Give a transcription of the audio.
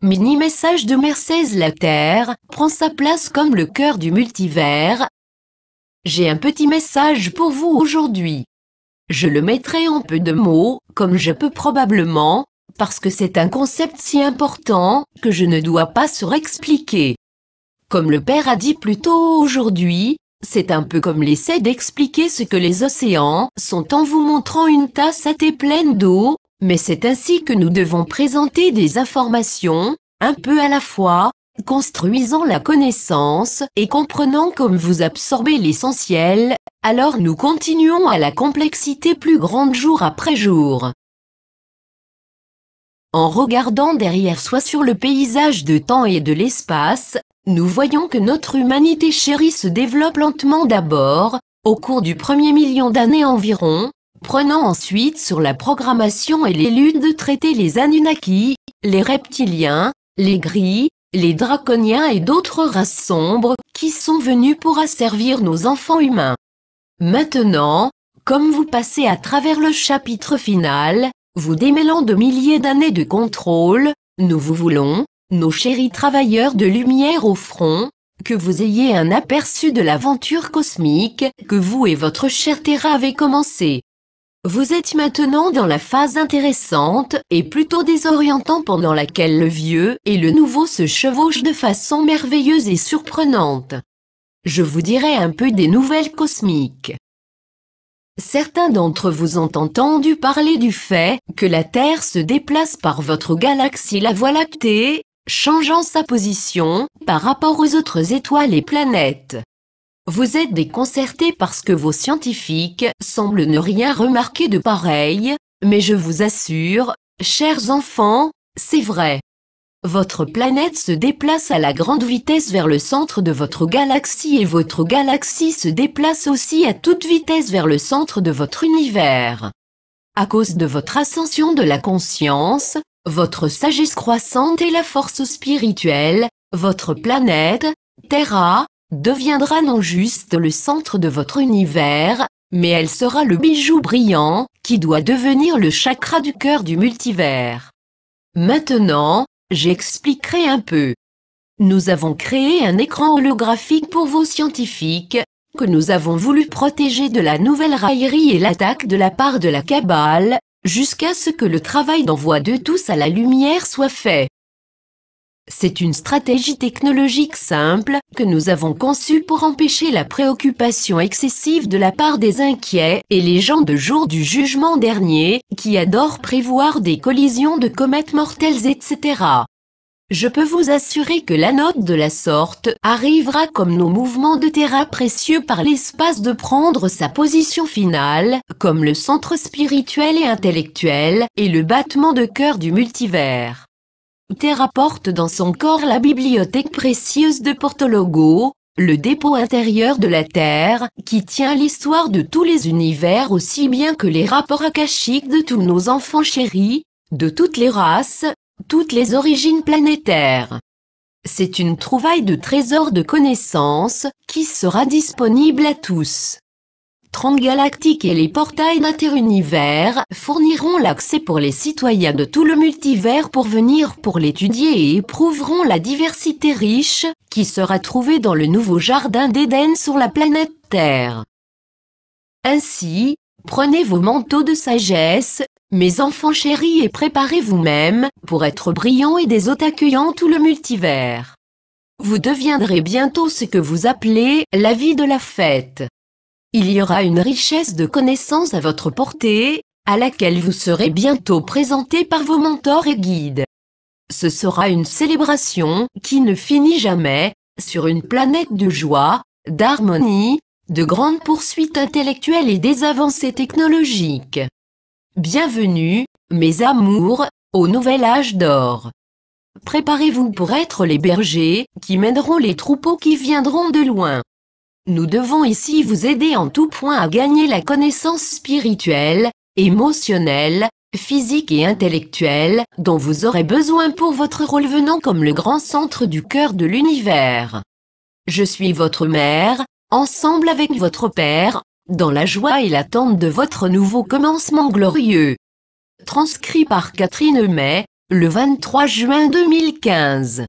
Mini-message de Mercedes. La Terre prend sa place comme le cœur du multivers. J'ai un petit message pour vous aujourd'hui. Je le mettrai en peu de mots, comme je peux probablement, parce que c'est un concept si important que je ne dois pas surexpliquer. Comme le père a dit plus tôt aujourd'hui, c'est un peu comme l'essai d'expliquer ce que les océans sont en vous montrant une tasse à thé pleine d'eau, mais c'est ainsi que nous devons présenter des informations, un peu à la fois, construisant la connaissance et comprenant comme vous absorbez l'essentiel, alors nous continuons à la complexité plus grande jour après jour. En regardant derrière soi sur le paysage de temps et de l'espace, nous voyons que notre humanité chérie se développe lentement d'abord, au cours du premier million d'années environ, prenant ensuite sur la programmation et les luttes de traiter les Anunnaki, les reptiliens, les gris, les draconiens et d'autres races sombres qui sont venus pour asservir nos enfants humains. Maintenant, comme vous passez à travers le chapitre final, vous démêlant de milliers d'années de contrôle, nous vous voulons, nos chéris travailleurs de lumière au front, que vous ayez un aperçu de l'aventure cosmique que vous et votre chère Terra avez commencé. Vous êtes maintenant dans la phase intéressante et plutôt désorientante pendant laquelle le vieux et le nouveau se chevauchent de façon merveilleuse et surprenante. Je vous dirai un peu des nouvelles cosmiques. Certains d'entre vous ont entendu parler du fait que la Terre se déplace par votre galaxie la Voie lactée, changeant sa position par rapport aux autres étoiles et planètes. Vous êtes déconcertés parce que vos scientifiques semblent ne rien remarquer de pareil, mais je vous assure, chers enfants, c'est vrai. Votre planète se déplace à la grande vitesse vers le centre de votre galaxie et votre galaxie se déplace aussi à toute vitesse vers le centre de votre univers. À cause de votre ascension de la conscience, votre sagesse croissante et la force spirituelle, votre planète, Terra, deviendra non juste le centre de votre univers, mais elle sera le bijou brillant qui doit devenir le chakra du cœur du multivers. Maintenant, j'expliquerai un peu. Nous avons créé un écran holographique pour vos scientifiques, que nous avons voulu protéger de la nouvelle raillerie et l'attaque de la part de la Kabbale, jusqu'à ce que le travail d'envoi de tous à la lumière soit fait. C'est une stratégie technologique simple que nous avons conçue pour empêcher la préoccupation excessive de la part des inquiets et les gens de jour du jugement dernier, qui adorent prévoir des collisions de comètes mortelles etc. Je peux vous assurer que la note de la sorte arrivera comme nos mouvements de terrain précieux par l'espace de prendre sa position finale, comme le centre spirituel et intellectuel, et le battement de cœur du multivers. Terra porte dans son corps la bibliothèque précieuse de Portologo, le dépôt intérieur de la Terre, qui tient l'histoire de tous les univers aussi bien que les rapports akashiques de tous nos enfants chéris, de toutes les races, toutes les origines planétaires. C'est une trouvaille de trésors de connaissances, qui sera disponible à tous. Transgalactique et les portails d'interunivers fourniront l'accès pour les citoyens de tout le multivers pour venir pour l'étudier et éprouveront la diversité riche qui sera trouvée dans le nouveau jardin d'Éden sur la planète Terre. Ainsi, prenez vos manteaux de sagesse, mes enfants chéris et préparez vous-même pour être brillants et des hôtes accueillant tout le multivers. Vous deviendrez bientôt ce que vous appelez la vie de la fête. Il y aura une richesse de connaissances à votre portée, à laquelle vous serez bientôt présentés par vos mentors et guides. Ce sera une célébration qui ne finit jamais, sur une planète de joie, d'harmonie, de grandes poursuites intellectuelles et des avancées technologiques. Bienvenue, mes amours, au nouvel âge d'or. Préparez-vous pour être les bergers qui mèneront les troupeaux qui viendront de loin. Nous devons ici vous aider en tout point à gagner la connaissance spirituelle, émotionnelle, physique et intellectuelle dont vous aurez besoin pour votre rôle venant comme le grand centre du cœur de l'univers. Je suis votre mère, ensemble avec votre père, dans la joie et l'attente de votre nouveau commencement glorieux. Transcrit par Catherine May, le 23 juin 2015.